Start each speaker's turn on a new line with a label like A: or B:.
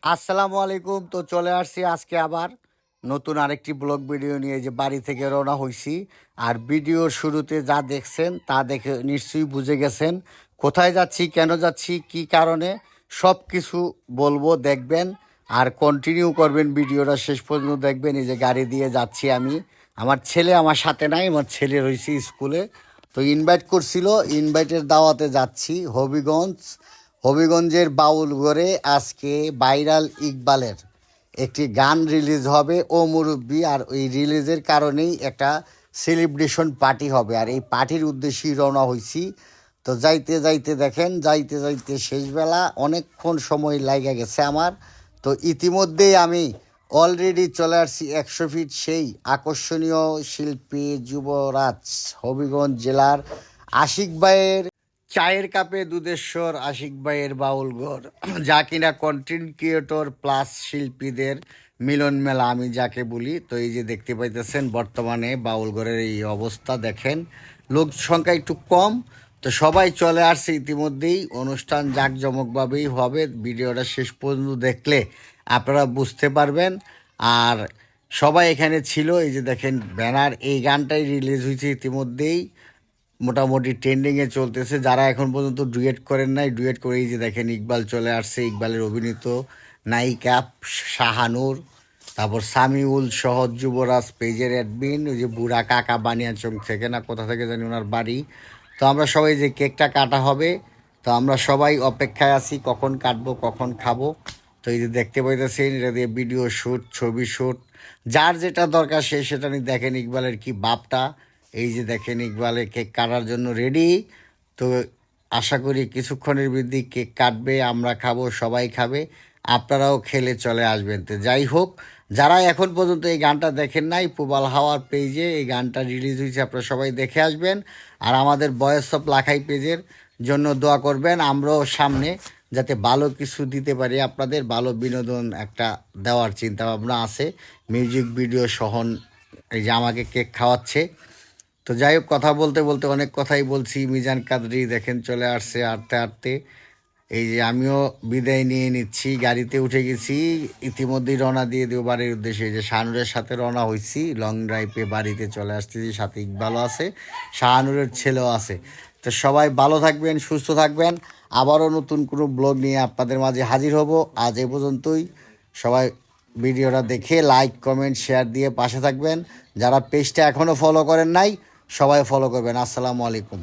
A: আসসালামু আলাইকুম। তো চলে আসছি আজকে আবার নতুন আরেকটি ব্লগ ভিডিও নিয়ে, যে বাড়ি থেকে রওনা হয়েছি। আর ভিডিওর শুরুতে যা দেখছেন তা দেখে নিশ্চয়ই বুঝে গেছেন কোথায় যাচ্ছি, কেন যাচ্ছি, কি কারণে, সব কিছু বলবো, দেখবেন। আর কন্টিনিউ করবেন, ভিডিওটা শেষ পর্যন্ত দেখবেন। এই যে গাড়ি দিয়ে যাচ্ছি আমি, আমার ছেলে আমার সাথে নাই, আমার ছেলে রয়েছে স্কুলে। তো ইনভাইট করছিল, ইনভাইটের দাওয়াতে যাচ্ছি হবিগঞ্জের বাউলগড়ে। আজকে ভাইরাল ইকবালের একটি গান রিলিজ হবে, ও মুরব্বি। আর ওই রিলিজের কারণেই একটা সেলিব্রেশন পার্টি হবে, আর এই পার্টির উদ্দেশ্যেই রওনা হয়েছি। তো যাইতে যাইতে দেখেন, যাইতে যাইতে শেষবেলা অনেকক্ষণ সময় লাগা গেছে আমার। তো ইতিমধ্যেই আমি অলরেডি চলে আসছি 100 ফিট সেই আকর্ষণীয় শিল্পী যুবরাজ হবিগঞ্জ জেলার আশিক ভাইয়ের চায়ের কাপে দুধেশ্বর আশিক ভাইয়ের বাউলঘর, যা কিনা কন্টেন্ট ক্রিয়েটর প্লাস শিল্পীদের মিলন মেলা আমি যাকে বলি। তো এই যে দেখতে পাইতেছেন বর্তমানে বাউলঘরের এই অবস্থা দেখেন, লোক সংখ্যা একটু কম। তো সবাই চলে আসছে ইতিমধ্যেই, অনুষ্ঠান জাঁকজমকভাবেই হবে। ভিডিওটা শেষ পর্যন্ত দেখলে আপনারা বুঝতে পারবেন। আর সবাই এখানে ছিল, এই যে দেখেন ব্যানার, এই গানটাই রিলিজ হয়েছে ইতিমধ্যেই, মোটামুটি ট্রেন্ডিংয়ে চলতেছে। যারা এখন পর্যন্ত ডুয়েট করেন নাই, ডুয়েট করে। এই যে দেখেন ইকবাল চলে আসছে, ইকবালের অভিনীত নায়িকা শাহানুর, তারপর সামিউল সহ যুবরাজ পেজের অ্যাডমিন, ওই যে বুড়া কাকা বানিয়াচং থেকে না কোথা থেকে জানি ওনার বাড়ি। তো আমরা সবাই যে কেকটা কাটা হবে, তো আমরা সবাই অপেক্ষায় আছি কখন কাটবো, কখন খাবো। তো এই যে দেখতে পাইতেছেন, এটা দিয়ে ভিডিও শ্যুট, ছবি শ্যুট, যার যেটা দরকার সে সেটা নিয়ে। দেখেন ইকবালের কি বাপটা, এই যে দেখেন ইকবালের কেক কাটার জন্য রেডি। তো আশা করি কিছুক্ষণের মধ্যেই কেক কাটবে, আমরা খাবো, সবাই খাবে, আপনারাও খেলে চলে আসবেন। তো যাই হোক, যারা এখন পর্যন্ত এই গানটা দেখেন নাই, পুবাল হাওয়ার পেজে এই গানটা রিলিজ হয়েছে, আপনারা সবাই দেখে আসবেন। আর আমাদের ভয়েস অফ লাখাই পেজের জন্য দোয়া করবেন, আমরাও সামনে যাতে ভালো কিছু দিতে পারি, আপনাদের ভালো বিনোদন একটা দেওয়ার চিন্তা ভাবনা আছে। মিউজিক ভিডিও সহ এই যে আমাকে কেক খাওয়াচ্ছে। তো যাই হোক, কথা বলতে বলতে অনেক কথাই বলছি। মিজান কাদরি দেখেন চলে আসছে হাঁটতে হাঁটতে। এই যে আমিও বিদায় নিয়ে নিচ্ছি, গাড়িতে উঠে গেছি, ইতিমধ্যেই রওনা দিয়ে দেবো বাড়ির উদ্দেশ্যে। এই যে শাহানুরের সাথে রওনা হয়েছি, লং ড্রাইভে বাড়িতে চলে আসতেছি। সাথে ইকবালও আছে, শাহানুরের ছেলেও আছে। তো সবাই ভালো থাকবেন, সুস্থ থাকবেন। আবারও নতুন কোনো ব্লগ নিয়ে আপনাদের মাঝে হাজির হব। আজ এ পর্যন্তই। সবাই ভিডিওটা দেখে লাইক কমেন্ট শেয়ার দিয়ে পাশে থাকবেন। যারা পেজটা এখনও ফলো করেন নাই, সবাই ফলো করবেন। আসসালামু আলাইকুম।